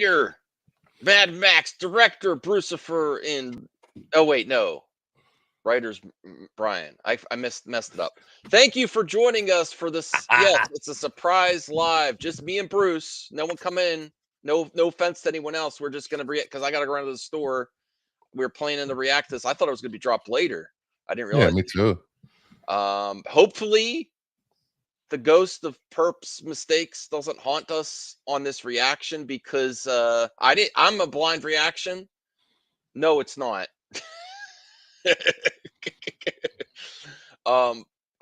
writer, Mad Max, director, Brucifer, and oh wait, no. Writer's Brian. I messed it up. Thank you for joining us for this. Yes, it's a surprise live. Just me and Bruce. No one come in. No offense to anyone else. We're just gonna react because I gotta go around to the store. We were planning to react to this. I thought it was gonna be dropped later. I didn't realize. Yeah, me too. Hopefully the ghost of Perp's mistakes doesn't haunt us on this reaction because I'm a blind reaction. No, it's not.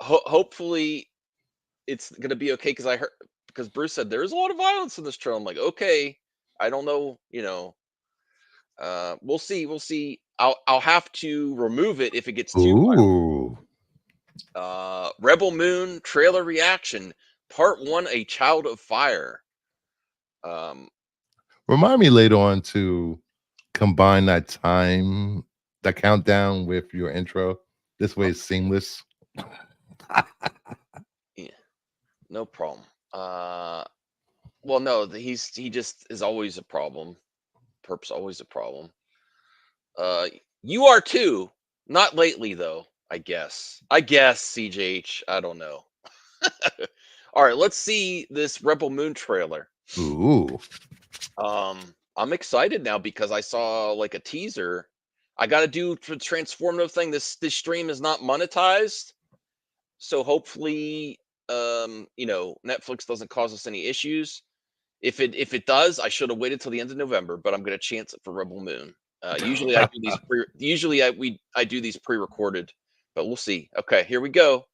Hopefully it's gonna be okay because I heard because Bruce said there's a lot of violence in this trailer. I'm like, okay, I don't know, we'll see. I'll have to remove it if it gets too violent. Rebel Moon trailer reaction part 1, A Child of Fire. Remind me later on to combine that countdown with your intro. This way it's seamless. Yeah, no problem. Well, no, he just is always a problem. Perp's always a problem. You are too. Not lately though, I guess. CJH. I don't know. All right, let's see this Rebel Moon trailer. Ooh. I'm excited now because I saw like a teaser. I got to do the transformative thing. This stream is not monetized, so hopefully, Netflix doesn't cause us any issues. If it does, I should have waited till the end of November, but I'm gonna chance it for Rebel Moon. Usually I do these I do these pre-recorded, but we'll see. Okay, here we go.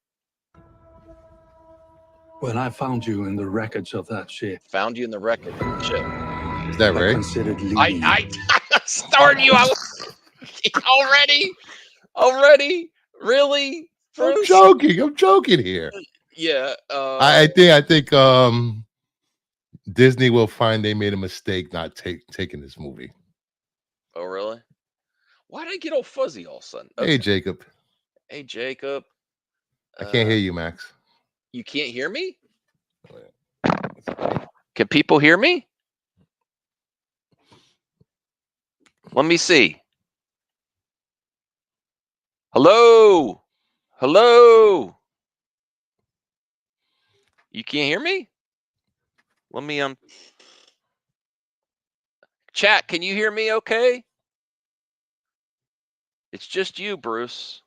When I found you in the wreckage of that ship. Found you in the wreckage of the ship. Is that right? I started you out already? Really? Bruce? I'm joking here. Yeah. I think Disney will find they made a mistake not taking this movie. Oh, really? Why did I get all fuzzy all of a sudden? Okay. Hey, Jacob. Hey, Jacob. I can't hear you, Max. You can't hear me? Can people hear me? Let me see. Hello? You can't hear me? Let me chat, can you hear me okay? It's just you, Bruce.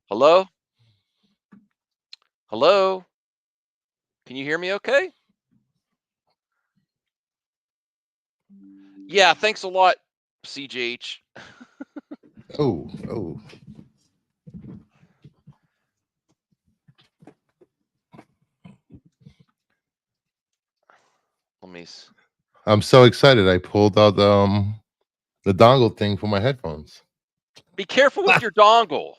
Hello? Can you hear me okay? Yeah, thanks a lot, CJH. Oh. I'm so excited. I pulled out the dongle thing for my headphones. Be careful with your dongle.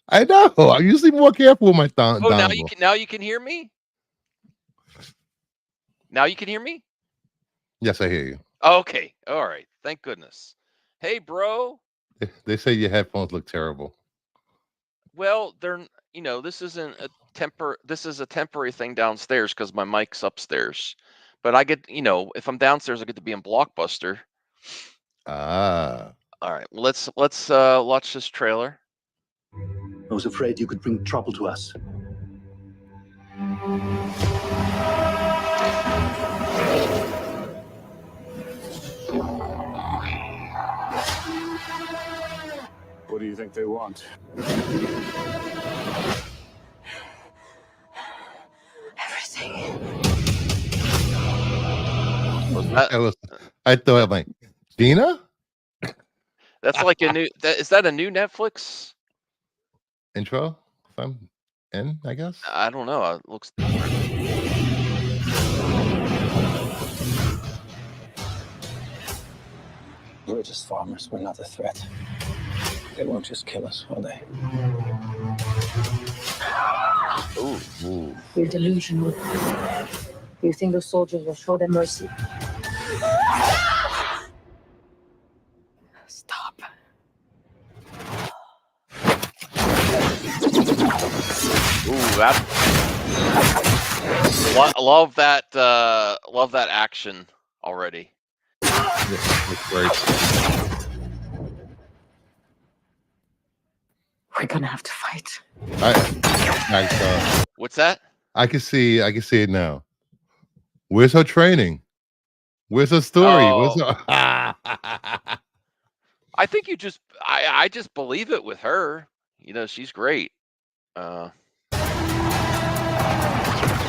I know. I'm usually more careful with my dongle. Now you can hear me? Now you can hear me? Yes, I hear you. Okay. All right. Thank goodness. Hey, bro. They say your headphones look terrible. Well, this isn't this is a temporary thing downstairs because my mic's upstairs. But I get, if I'm downstairs, I get to be in Blockbuster. Ah. All right. Let's watch this trailer. I was afraid you could bring trouble to us. What do you think they want? Everything. I thought like Dina? That's like is that a new Netflix intro? If I'm in, I guess. I don't know. It looks different. We're just farmers. We're not a threat. They won't just kill us, will they? Ooh. You're delusional. You think those soldiers will show them mercy? Stop. Ooh, that. Love that action already. It's great. We're gonna have to fight. What's that? I can see it now. Where's her training? Where's her story? Where's Oh, her? I think I just believe it with her. She's great. I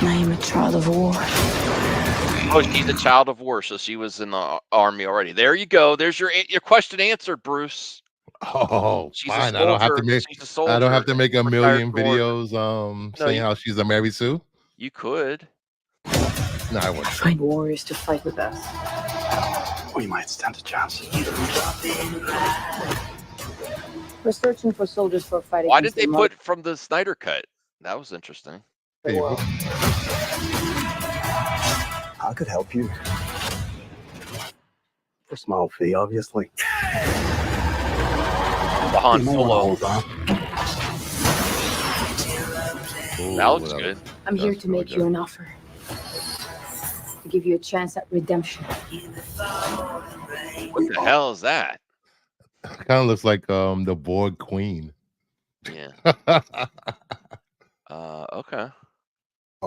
am a child of war. Oh, she's a child of war, so she was in the army already. There you go. There's your question answered, Bruce. Oh, She's a fine. I don't have to soldier. make. She's a I don't soldier. have to make a Retired million soldier. videos. No, Saying how she's a Mary Sue. you could. No, I wouldn't. Find warriors to fight with us. We might stand a chance. We're searching for soldiers for a fight Why against did they the put from the Snyder cut? That was interesting. Hey, I could help you. For a small fee, obviously. The Han You may wanna Solo. hold on. That looks good. I'm here to make you an offer. To give you a chance at redemption. What the hell is that? Kind of looks like the Borg Queen. Yeah. Okay.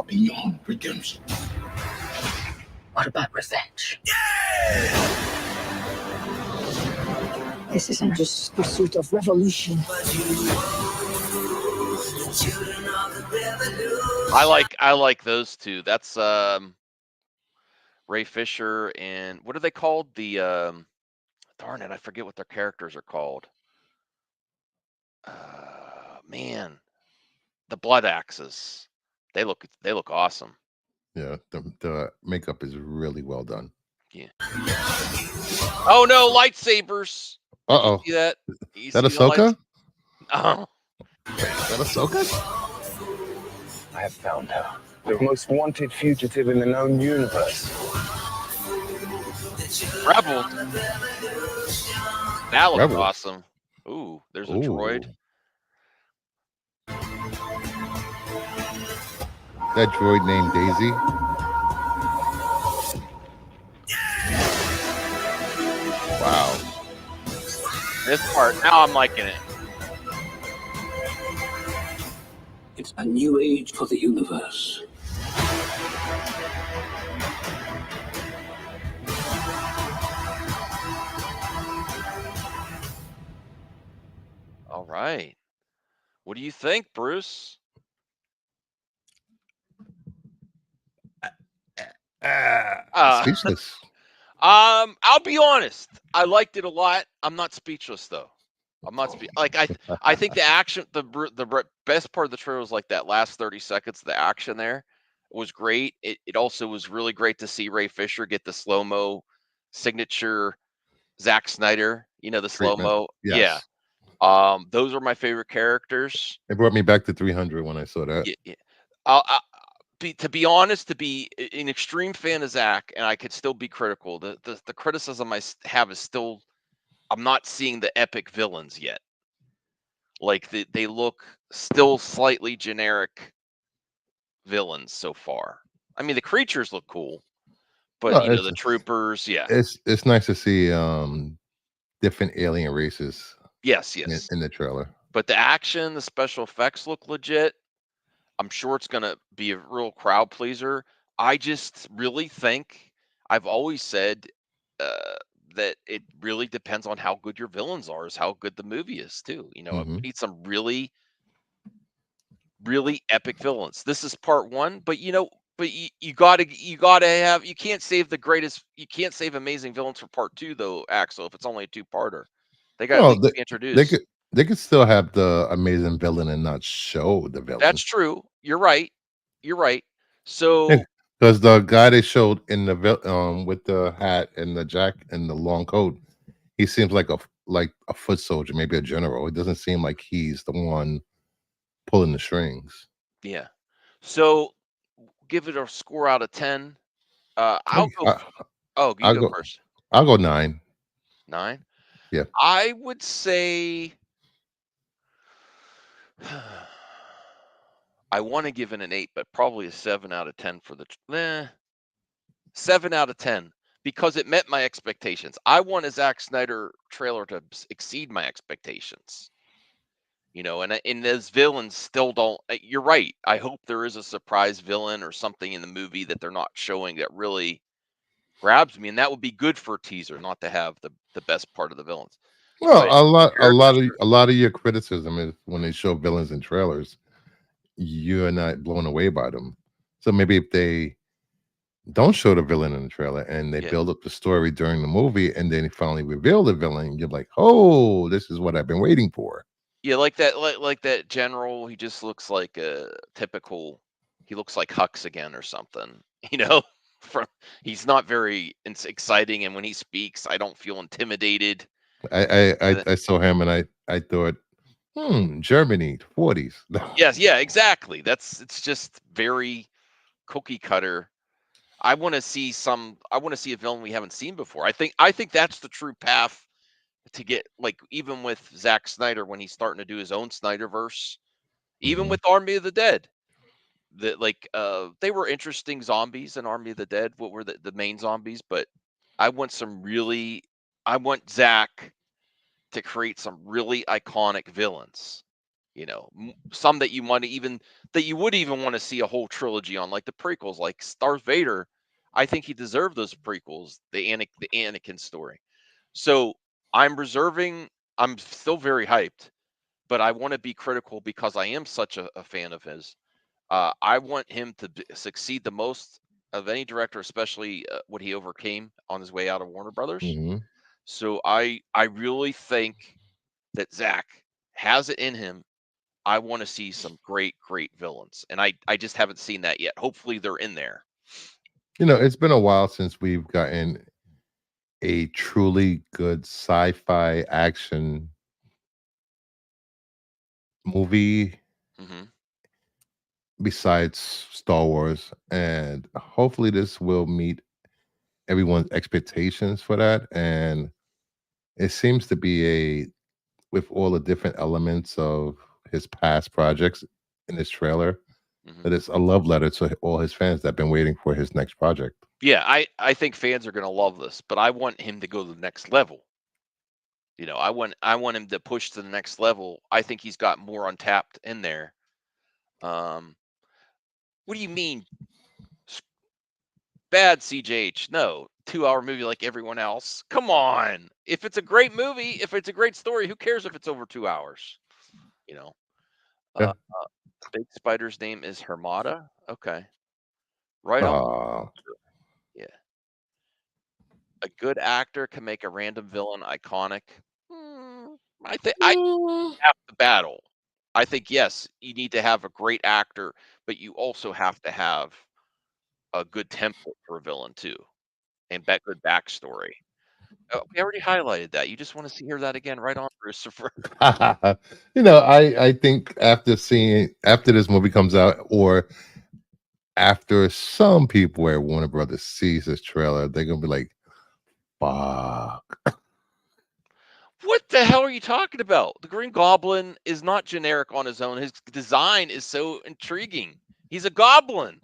Beyond redemption. What about revenge? This isn't just pursuit of revolution. I like those two. That's Ray Fisher and what are they called? The darn it, I forget what their characters are called. Man, the Blood Axes. They look awesome. Yeah, the makeup is really well done. Yeah. Oh no, lightsabers. Uh-oh. See that? Is that Ahsoka? Oh. Is that Ahsoka? I have found her. The most wanted fugitive in the known universe. Rebel. That looks Rebel. awesome. Ooh, there's a droid. That droid named Daisy. Wow. This part, now I'm liking it. It's a new age for the universe. All right. What do you think, Bruce? Speechless. I'll be honest. I liked it a lot. I'm not speechless though. I'm not I think the action, the best part of the trailer was like that last 30 seconds. The action there was great. It also was really great to see Ray Fisher get the slow-mo signature Zack Snyder. The slow-mo. Yes. Yeah. Those are my favorite characters. It brought me back to 300 when I saw that. Yeah. To be honest, to be an extreme fan of Zach, and I could still be critical. The criticism I have is still, I'm not seeing the epic villains yet. Like they look still slightly generic villains so far. I mean, the creatures look cool, but the troopers, yeah. It's nice to see different alien races. Yes. In the trailer. But the action, the special effects look legit. I'm sure it's going to be a real crowd pleaser. I just really think I've always said that it really depends on how good your villains are, is how good the movie is too. We need some really, really epic villains. This is part one, but you gotta have, you can't save amazing villains for part two though, Axel, if it's only a two-parter. They got to be introduced. They could still have the amazing villain and not show the villain. That's true. You're right. So because the guy they showed in the with the hat and the jacket and the long coat, he seems like a foot soldier, maybe a general. It doesn't seem like he's the one pulling the strings. Yeah. So give it a score out of 10. I'll go. You go first. I'll go 9. 9? Yeah. I would say I want to give it an 8, but probably a 7 out of 10 for the 7 out of 10 because it met my expectations. I want a Zack Snyder trailer to exceed my expectations. And those villains still don't. You're right. I hope there is a surprise villain or something in the movie that they're not showing that really grabs me, and that would be good for a teaser, not to have the best part of the villains. Well, But the characters are a lot of your criticism is when they show villains in trailers, you're not blown away by them. So maybe if they don't show the villain in the trailer and they yeah, build up the story during the movie and then finally reveal the villain, you're like, oh, this is what I've been waiting for. yeah, like that general. He just looks like a typical. He looks like Hux again or something. You know, from he's not very exciting, and when he speaks, I don't feel intimidated. I saw him and I thought, Germany, 40s. Yes, yeah, exactly. It's just very cookie cutter. I want to see a villain we haven't seen before. I think that's the true path to get, like, even with Zack Snyder when he's starting to do his own Snyderverse, even Mhm. with Army of the Dead. That, like, they were interesting zombies in Army of the Dead. What were the main zombies? But I want some really I want Zack to create some really iconic villains. Some that you would even want to see a whole trilogy on, like the prequels, like Darth Vader. I think he deserved those prequels, the Anakin story. So I'm reserving. I'm still very hyped, but I want to be critical because I am such a fan of his. I want him to succeed the most of any director, especially what he overcame on his way out of Warner Brothers. Mhm. So I really think that Zach has it in him. I want to see some great villains, and I just haven't seen that yet. Hopefully, they're in there. It's been a while since we've gotten a truly good sci-fi action movie Hmm. besides Star Wars, and hopefully this will meet everyone's expectations for that. And it seems to be a with all the different elements of his past projects in this trailer, Hmm. that it's a love letter to all his fans that have been waiting for his next project. Yeah, I think fans are gonna love this, but I want him to go to the next level. I want him to push to the next level. I think he's got more untapped in there. Um, what do you mean s- bad CJH? No, 2 hour movie like everyone else. Come on. If it's a great movie, if it's a great story, who cares if it's over 2 hours? You know. Yeah. Uh, Big Spider's name is Hermata. Okay, right on. Uh, Yeah, a good actor can make a random villain iconic. Hmm, I have the battle. I think yes, you need to have a great actor, but you also have to have a good template for a villain too, and good backstory. We already highlighted that. You just want to hear that again, right on, Christopher. I think after this movie comes out, or after some people at Warner Brothers sees this trailer, they're gonna be like, "Fuck." What the hell are you talking about? The Green Goblin is not generic on his own. His design is so intriguing. He's a goblin.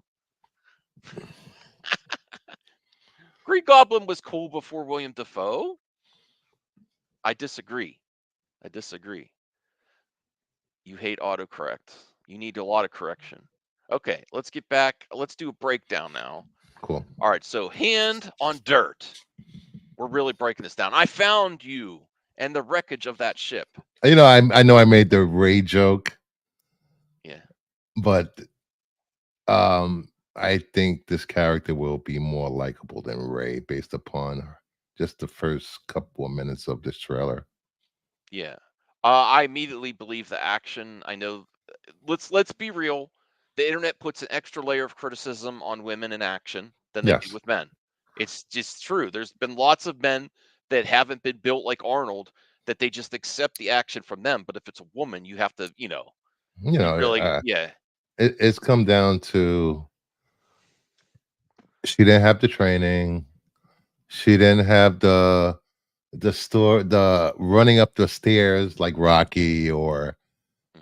Green Goblin was cool before William Dafoe. I disagree. I disagree. You hate autocorrect. You need a lot of correction. Okay, let's get back. Let's do a breakdown now. Cool. All right, so Hand on Dirt. We're really breaking this down. I found you and the wreckage of that ship. I know I made the Ray joke, Yeah. but I think this character will be more likable than Ray based upon just the first couple of minutes of this trailer. Yeah. I immediately believe the action. I know. Let's be real. The internet puts an extra layer of criticism on women in action than they do Yes. with men. It's just true. There's been lots of men that haven't been built like Arnold that they just accept the action from them. But if it's a woman, you have to, You you know, really, yeah, it's come down to she didn't have the training. She didn't have the running up the stairs like Rocky or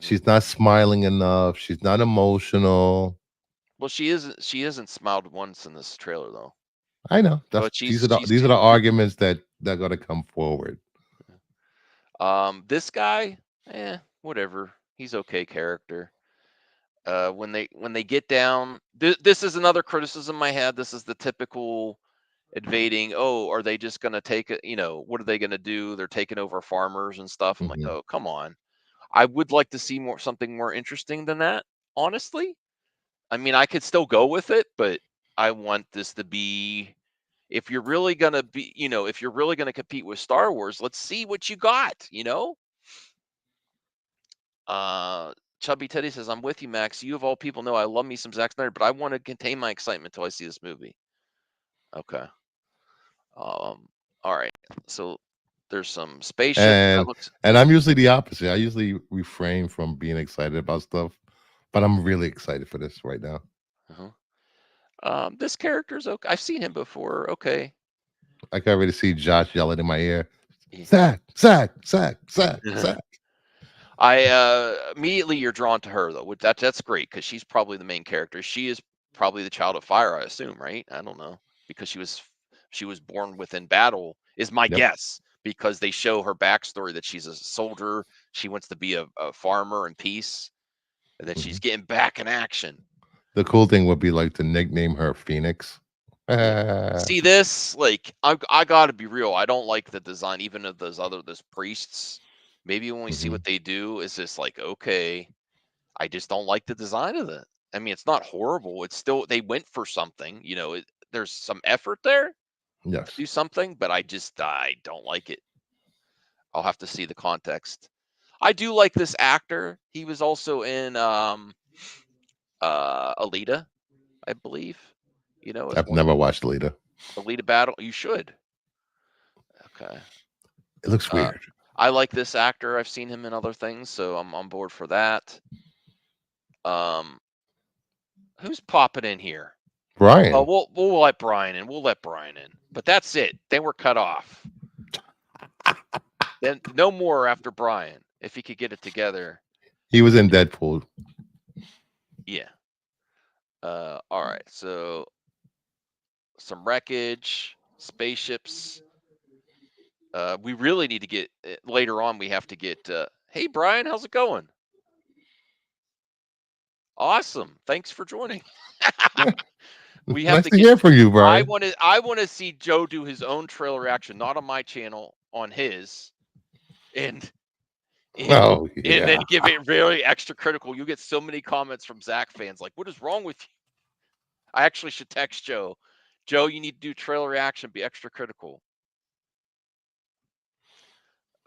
She's not smiling enough. She's not emotional. Well, she isn't. She hasn't smiled once in this trailer though. I know. But These are she's the too. arguments that they're gonna come forward. This guy, whatever. He's okay character. When they get down, this is another criticism I had. This is the typical invading. Oh, are they just gonna take it? What are they gonna do? They're taking over farmers and stuff. I'm like, Mhm. oh, come on. I would like to see something more interesting than that. Honestly, I mean, I could still go with it, but I want this to be. If you're really gonna be, if you're really gonna compete with Star Wars, let's see what you got. Chubby Teddy says, "I'm with you, Max. You of all people know I love me some Zack Snyder, but I want to contain my excitement until I see this movie." Okay. All right. So there's some spaceships. That And looks. I'm usually the opposite. I usually refrain from being excited about stuff, but I'm really excited for this right now. This character's okay. I've seen him before. Okay. I can already see Josh yelling in my ear, Yeah. Zach, Zach, Zach, Zach, Zach. I immediately you're drawn to her though. That's great because she's probably the main character. She is probably the child of fire, I assume, right? I don't know because she was born within battle is my Yep. guess because they show her backstory that she's a soldier. She wants to be a farmer in peace, and then she's getting back in action. The cool thing would be like to nickname her Phoenix. See this? Like I gotta be real. I don't like the design even of those priests. Maybe when we see what they do, is this like okay? I just don't like the design of it. I mean, it's not horrible. It's still they went for something. There's some effort there to Yes. do something, but I don't like it. I'll have to see the context. I do like this actor. He was also in Alita, I believe. As I've one of never watched Alita. Alita Battle. You should. Okay. It looks weird. I like this actor. I've seen him in other things, so I'm on board for that. Who's popping in here? Brian. Oh, we'll let Brian in. But that's it. They were cut off. Then no more after Brian. If he could get it together. He was in Deadpool. Yeah. All right. So some wreckage, spaceships. We really need to get later on. We have to get. Hey Brian, how's it going? Awesome. Thanks for joining. We have Nice to to get. hear from you, Brian. I want to see Joe do his own trailer reaction, not on my channel, on his, and Oh, yeah. and then give it really extra critical. You get so many comments from Zach fans like, "What is wrong with you?" I actually should text Joe. Joe, you need to do trailer reaction. Be extra critical.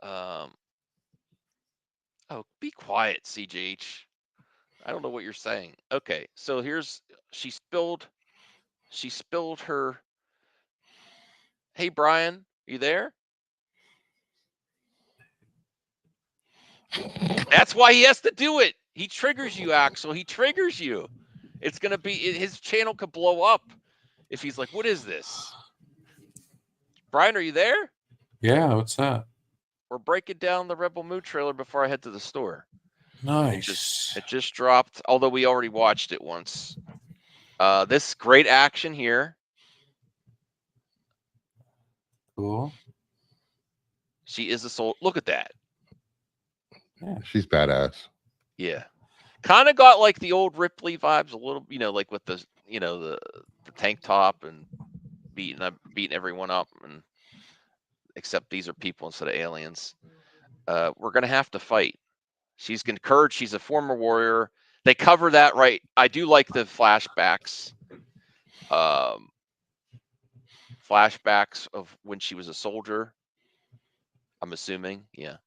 Oh, be quiet, CJH. I don't know what you're saying. Okay, so here's she spilled her. Hey Brian, you there? That's why he has to do it. He triggers you, Axel. He triggers you. It's gonna be his channel could blow up if he's like, "What is this?" Brian, are you there? Yeah, what's that? We're breaking down the Rebel Moon trailer before I head to the store. Nice. It just dropped, although we already watched it once. This great action here. Cool. She is a soul. Look at that. Yeah, she's badass. Yeah. Kind of got like the old Ripley vibes a little, like with the, the tank top and beating everyone up, and except these are people instead of aliens. We're gonna have to fight. She's concurred. She's a former warrior. They cover that right. I do like the flashbacks. Flashbacks of when she was a soldier. I'm assuming, yeah.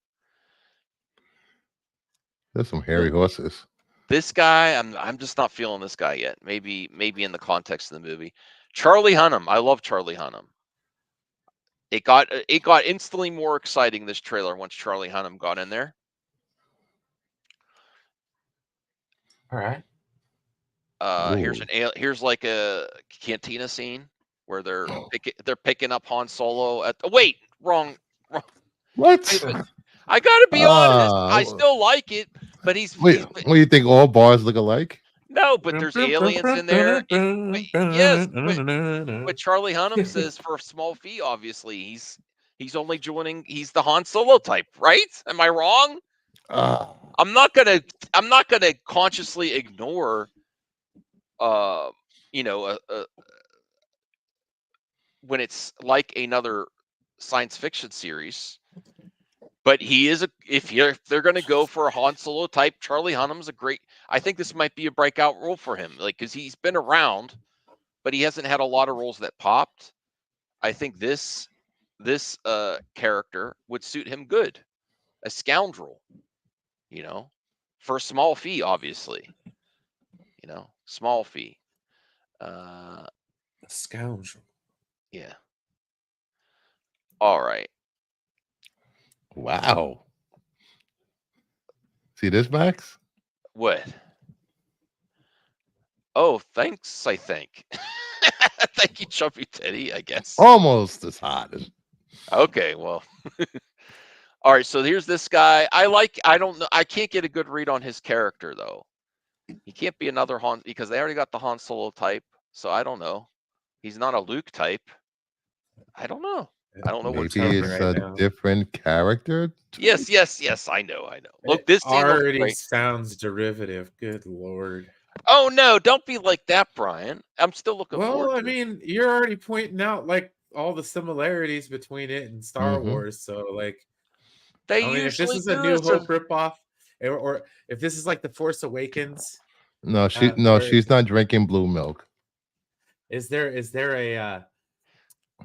There's some hairy horses. This guy, I'm just not feeling this guy yet. Maybe in the context of the movie. Charlie Hunnam. I love Charlie Hunnam. It got instantly more exciting, this trailer, once Charlie Hunnam got in there. All right. Here's like a cantina scene where they're picking up Han Solo at. Oh, wait, wrong. What? I gotta be honest. I still like it, but he's Wait, what do you think? All bars look alike? no, but there's aliens in there. Yes, but Charlie Hunnam says for a small fee, obviously he's only joining. He's the Han Solo type, right? Am I wrong? Uh, I'm not gonna consciously ignore, uh, you know, when it's like another science fiction series. But he is if they're going to go for a Han Solo type, Charlie Hunnam's a great. I think this might be a breakout role for him, like because he's been around, but he hasn't had a lot of roles that popped. I think this character would suit him good, a scoundrel, for a small fee, obviously, small fee. Scoundrel. Yeah. All right. wow. See this, Max? What? Oh, thanks, I think. Thank you, Chubby Teddy, I guess. Almost as hot as. Okay, well. All right, so here's this guy. I don't know. I can't get a good read on his character, though. He can't be another Han because they already got the Han Solo type. So I don't know. He's not a Luke type. I don't know. I don't know what Maybe it's a different character. Yes. I know. Look, It this scene looks already great. sounds derivative. Good Lord. Oh no! Don't be like that, Brian. I'm still looking forward. Well, I mean, you're already pointing out like all the similarities between it and Star Wars. So like, they I mean, if this usually is a do. New Hope ripoff, or if this is like the Force Awakens, No, she's not drinking blue milk. is there a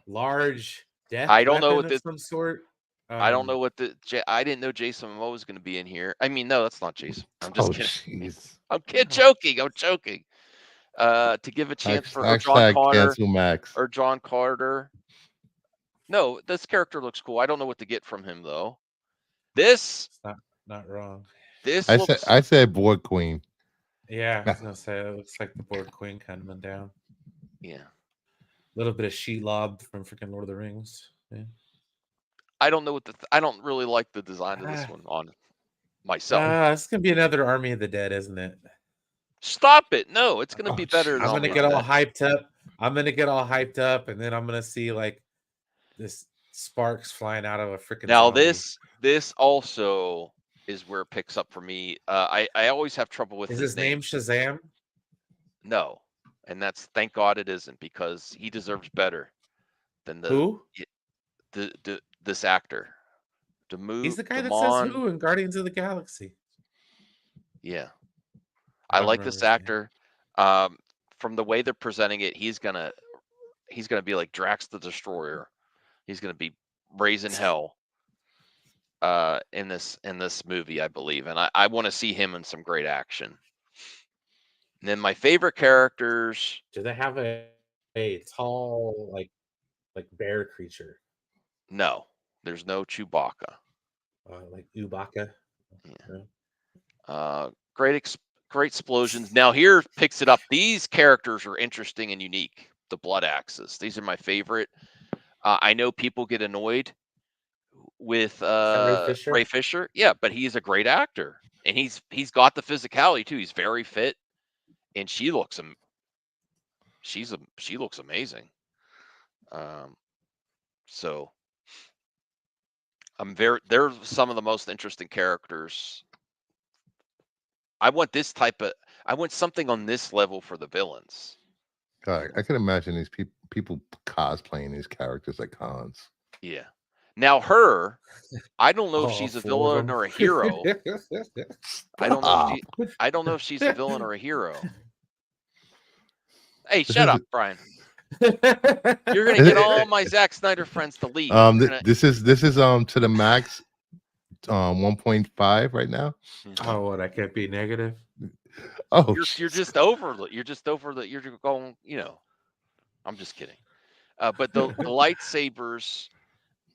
large death? I don't know weapon what of some sort. I don't know what I didn't know Jason Momoa was going to be in here. I mean, no, that's not Jason. I'm just kidding. Geez. I'm joking. To give a chance for John Connor or John Carter. No, this character looks cool. I don't know what to get from him though. This not wrong. I said Borg Queen. Yeah, I was gonna say it looks like the Borg Queen kind of went down. Yeah. A little bit of Shelob from freaking Lord of the Rings. Yeah. I don't know what I don't really like the design of this one on myself. It's gonna be another Army of the Dead, isn't it? Stop it! No, it's gonna be better. I'm gonna get all hyped up. And then I'm gonna see like this sparks flying out of a freaking. Now zombie. this also is where it picks up for me. I always have trouble with his name. Shazam? No, and that's thank God it isn't because he deserves better than this actor. He's the guy that says who in Guardians of the Galaxy. Yeah, I like this actor. From the way they're presenting it, he's gonna be like Drax the Destroyer. He's gonna be raising hell in this movie, I believe, and I want to see him in some great action. And then my favorite characters. Do they have a tall like bear creature? No, there's no Chewbacca. Like Chewbacca. Yeah. Great explosions. Now here picks it up. These characters are interesting and unique. The Blood Axes. These are my favorite. I know people get annoyed with Ray Fisher. Yeah, but he's a great actor, and he's got the physicality too. He's very fit, and she looks amazing. So they're some of the most interesting characters. I want something on this level for the villains. God, I can imagine these people cosplaying these characters like cons. Yeah. Now I don't know if she's a villain or a hero. I don't know if she's a villain or a hero. Hey, shut up, Brian. You're gonna get all my Zack Snyder friends to leave. This is to the max 1.5 right now. Oh, what? I can't be negative. Oh, you're just over you're going, I'm just kidding. But the lightsabers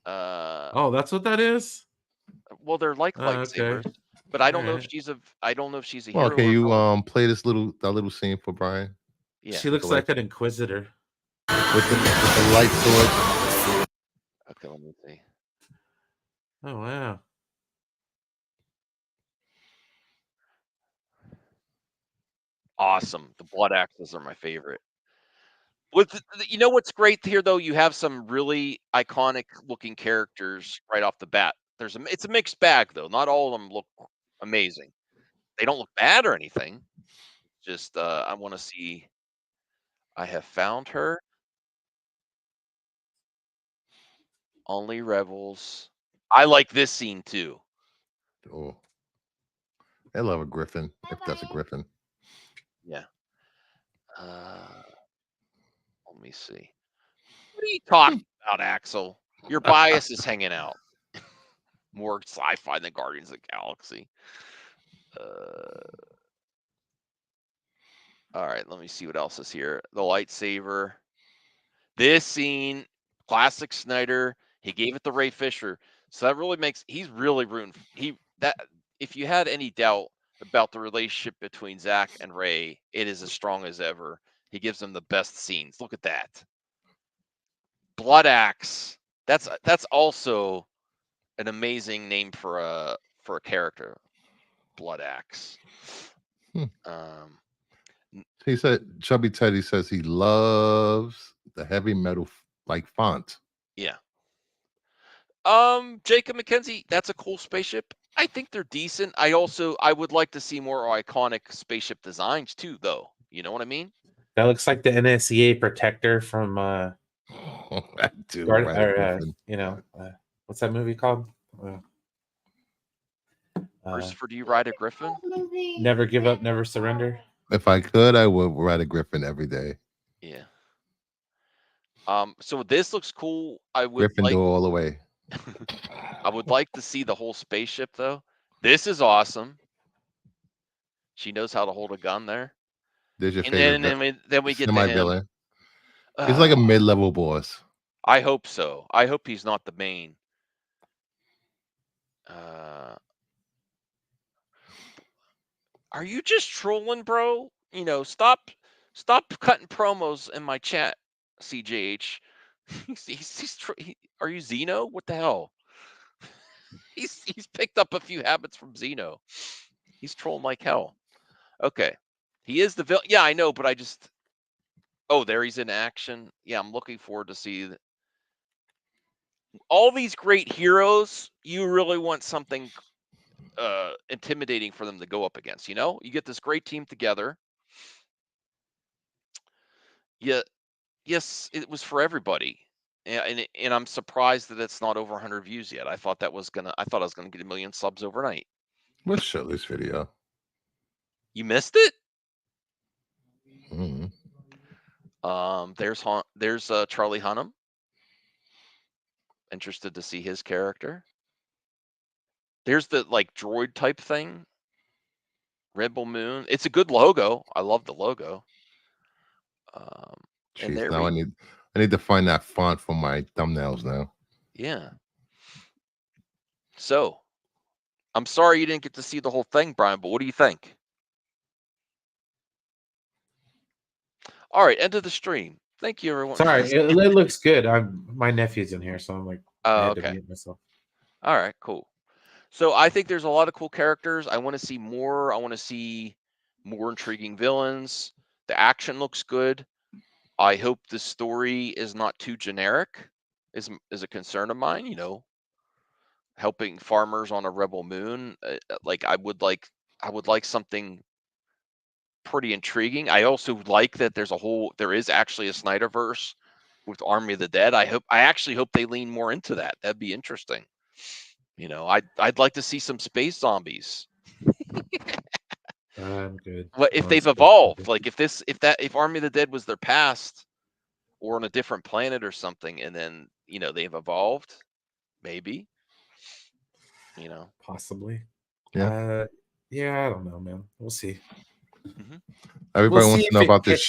oh, that's what that is. Well, they're like lightsabers, okay. But I don't know if she's a hero. Okay, you play that little scene for Brian. Yeah, she looks like an inquisitor with the light sword. Okay, let me see. Oh wow. Awesome. The blood axes are my favorite. You know what's great here though? You have some really iconic looking characters right off the bat. It's a mixed bag though. Not all of them look amazing. They don't look bad or anything. Just I want to see. I have found her. Only rebels. I like this scene too. Oh, I love a griffin. If that's a griffin. Yeah. Let me see. What are you talking about, Axel? Your bias is hanging out. More sci-fi than Guardians of the Galaxy. All right, let me see what else is here. The lightsaber. This scene, classic Snyder. He gave it to Ray Fisher, so that really makes he's really rooting. If you had any doubt about the relationship between Zach and Ray, it is as strong as ever. He gives them the best scenes. Look at that. Blood Axe. That's also an amazing name for a character. Blood Axe. He said Chubby Teddy says he loves the heavy metal like font. Yeah. Jacob McKenzie, that's a cool spaceship. I think they're decent. I would like to see more iconic spaceship designs too, though. You know what I mean? That looks like the NSCA protector from Dude, what's that movie called? Christopher, do you ride a Griffin? Never Give Up, Never Surrender. If I could, I would ride a Griffin every day. Yeah. So this looks cool. I would Griffin door all the way. I would like to see the whole spaceship though. This is awesome. She knows how to hold a gun there. There's your And favorite. then we get to him. Villain. He's like a mid-level boss. I hope so. I hope he's not the main. Are you just trolling, bro? Stop cutting promos in my chat, CJH. Are you Zeno? What the hell? He's picked up a few habits from Zeno. He's trolling like hell. Okay, he is the villain. Yeah, I know, but I just. Oh, there he's in action. Yeah, I'm looking forward to see all these great heroes. You really want something intimidating for them to go up against. You get this great team together. Yeah, yes, it was for everybody. And I'm surprised that it's not over 100 views yet. I thought I was gonna get 1 million subs overnight. Let's show this video. You missed it? Mm-hmm. There's Charlie Hunnam. Interested to see his character. There's the droid type thing. Rebel Moon. It's a good logo. I love the logo. And Jeez, there now I need to find that font for my thumbnails now. Yeah. So, I'm sorry you didn't get to see the whole thing, Brian, but what do you think? All right, end of the stream. Thank you, everyone. Sorry, it looks good. My nephew's in here, so I'm like, I had to mute myself. All right, cool. So I think there's a lot of cool characters. I want to see more. I want to see more intriguing villains. The action looks good. I hope the story is not too generic. Is a concern of mine. Helping farmers on a rebel moon. I would like something pretty intriguing. I also like that there is actually a Snyderverse with Army of the Dead. I actually hope they lean more into that. That'd be interesting. I'd like to see some space zombies. I'm good. What if they've evolved? Like if Army of the Dead was their past or on a different planet or something, and then they've evolved, maybe. Possibly. Yeah. Yeah, I don't know, man. We'll see. Mm-hmm. Everybody wants to know about this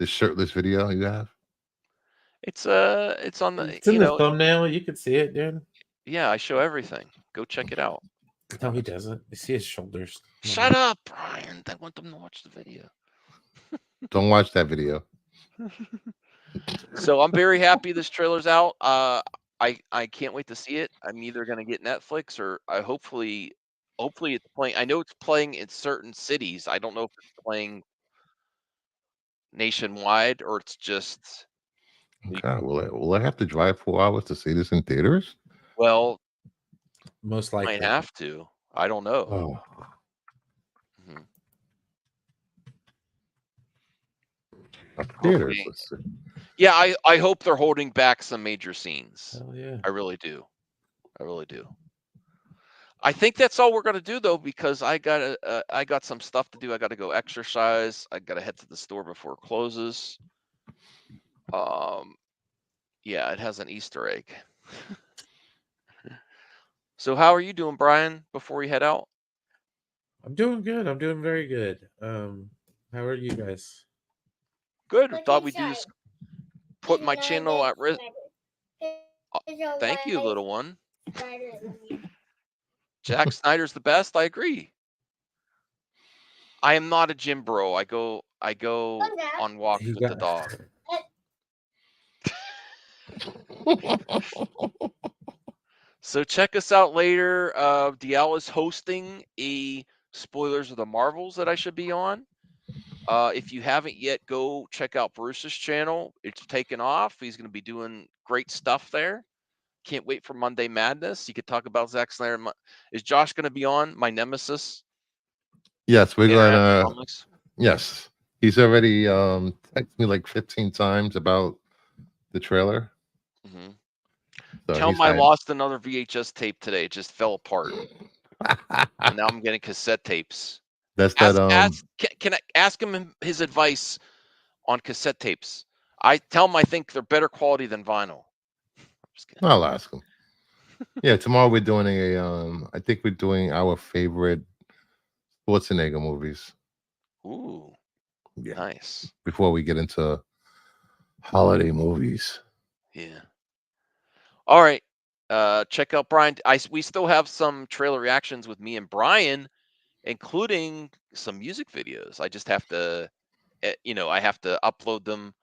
shirtless video you have. It's on the. It's in the thumbnail. You can see it, dude. Yeah, I show everything. Go check it out. No, he doesn't. You see his shoulders. Shut up, Brian. I want them to watch the video. Don't watch that video. So I'm very happy this trailer's out. I can't wait to see it. I'm either gonna get Netflix or hopefully Hopefully it's playing. I know it's playing in certain cities. I don't know if it's playing nationwide or it's just God, will I have to drive 4 hours to see this in theaters? well, Most might likely. have to. I don't know. Oh, Mhm. theaters. Hopefully, Let's see. yeah. I hope they're holding back some major scenes. Hell yeah. I really do. I really do. I think that's all we're gonna do though, because I got some stuff to do. I got to go exercise. I got to head to the store before it closes. Um, yeah, it has an Easter egg. So how are you doing, Brian? Before we head out, I'm doing good. I'm doing very good. How are you guys? good. Thought we'd do is put my channel at risk. Thank you, little one. Jack Snyder's the best. I agree. I am not a gym bro. I go on walks He with the got dog. So check us out later. DL is hosting a spoilers of the Marvels that I should be on. If you haven't yet, go check out Bruce's channel. It's taken off. He's going to be doing great stuff there. Can't wait for Monday Madness. You could talk about Zack Snyder. Is Josh going to be on my nemesis? Yes, we're Interactive gonna. Comics. Yes, he's already texted me like 15 times about the trailer. Mm-hmm. So Tell he's him I had. lost another VHS tape today. It just fell apart, and now I'm getting cassette tapes. That's that. Can I ask him his advice on cassette tapes? I tell him I think they're better quality than vinyl. Just kidding. I'll ask him. Yeah, tomorrow we're doing a. I think we're doing our favorite Schwarzenegger movies. Ooh, Yeah. nice. Before we get into holiday movies. Yeah. All right. Check out Brian. We still have some trailer reactions with me and Brian, including some music videos. I just have to, I have to upload them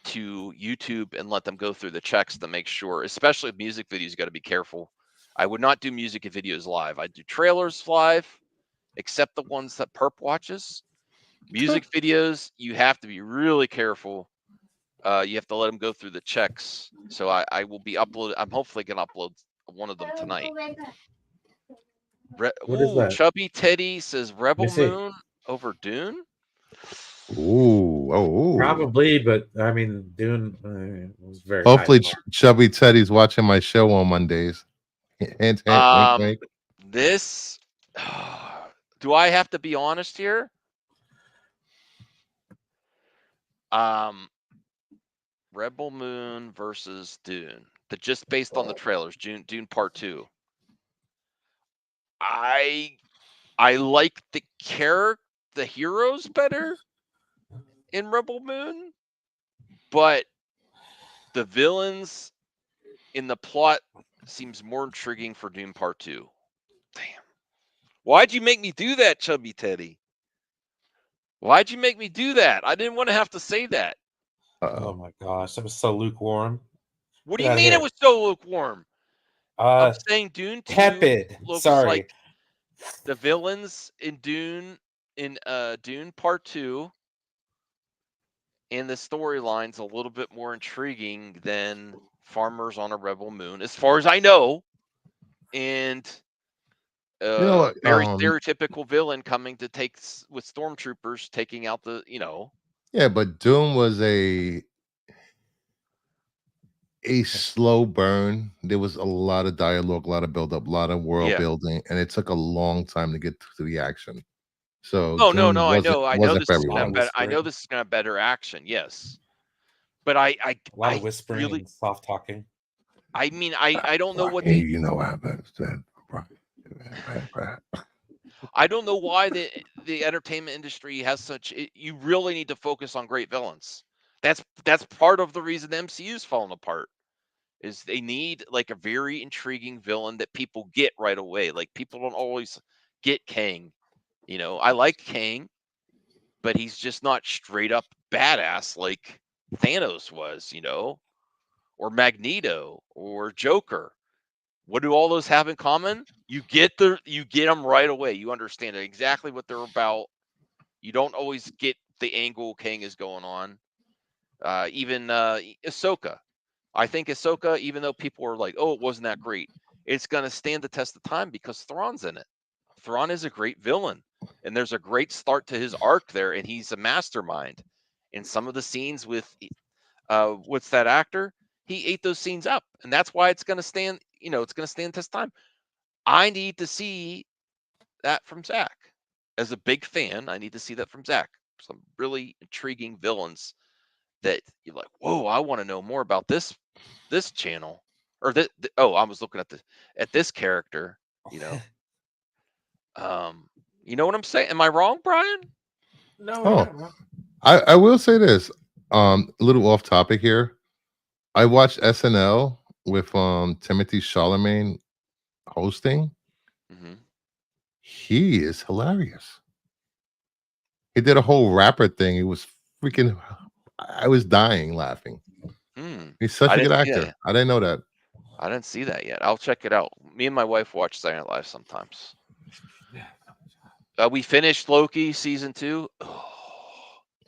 to YouTube and let them go through the checks to make sure, especially with music videos, you got to be careful. I would not do music videos live. I do trailers live, except the ones that Perp watches. Music videos, you have to be really careful. You have to let them go through the checks. So I will be uploading. I'm hopefully going to upload one of them tonight. What is that? Chubby Teddy says Let me Rebel see. Moon over Dune. Ooh, oh, Probably, but I mean, Dune was very high. hopefully Chubby Teddy's watching my show on Mondays. Hint, hint, wink, wink. This. Do I have to be honest here? Rebel Moon versus Dune. Just based on the trailers, Dune Part 2. I like the heroes better in Rebel Moon, but the villains in the plot seems more intriguing for Dune Part 2. Damn. Why'd you make me do that, Chubby Teddy? Why'd you make me do that? I didn't want to have to say that. Oh my gosh, that was so lukewarm. What do Get you outta mean it here. was so lukewarm? I'm saying Dune 2 Tepid. looks Sorry. like the villains in Dune Dune Part 2 and the storyline's a little bit more intriguing than Farmers on a Rebel Moon, as far as I know. And You know what? very stereotypical villain coming to with stormtroopers taking out the. Yeah, but Doom was a slow burn. There was a lot of dialogue, a lot of build up, a lot of world Yeah. building, and it took a long time to get to the action. So Oh Doom no, I know wasn't this for is gonna have everyone. better. I know this is gonna have better action. Yes, but I A lot of I whispering really. and soft talking. I mean, I don't know what Hey, the. you know what happens then. I don't know why the entertainment industry has such. You really need to focus on great villains. That's part of the reason the MCU's falling apart. Is they need like a very intriguing villain that people get right away. Like people don't always get Kang. I like Kang, but he's just not straight up badass like Thanos was. Or Magneto or Joker. What do all those have in common? You get them right away. You understand exactly what they're about. You don't always get the angle Kang is going on. Even Ahsoka. I think Ahsoka, even though people are like, "Oh, it wasn't that great," it's gonna stand the test of time because Thrawn's in it. Thrawn is a great villain, and there's a great start to his arc there, and he's a mastermind. In some of the scenes with what's that actor? He ate those scenes up, and that's why it's gonna stand. It's gonna stand test time. I need to see that from Zach. As a big fan, I need to see that from Zach. Some really intriguing villains that you're like, whoa, I want to know more about this channel or this. Oh, I was looking at this character. You know, you know what I'm saying? Am I wrong, Brian? No, Oh. you're not wrong. I will say this. A little off topic here. I watched SNL with Timothy Chalamet hosting. Mm-hmm. He is hilarious. He did a whole rapper thing. It was freaking. I was dying laughing. He's such I a good didn't see actor. that. I didn't know that. I didn't see that yet. I'll check it out. Me and my wife watch Saturday Night Live sometimes. We finished Loki season 2. Oh,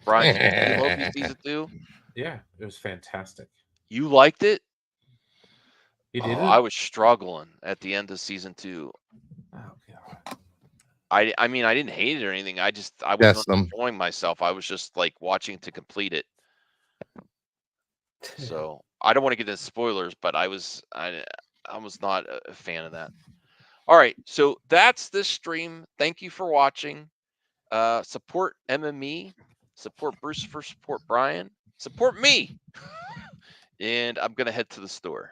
Brian, did you see Loki season 2? Yeah, it was fantastic. You liked it? You did I was struggling at the end of season 2. Oh god. I mean, I didn't hate it or anything. I Yes, wasn't enjoying myself. I was just like watching to complete it. So I don't want to get into spoilers, but I was not a fan of that. All right, so that's this stream. Thank you for watching. Support MME, support Bruce, support Brian, support me. And I'm gonna head to the store.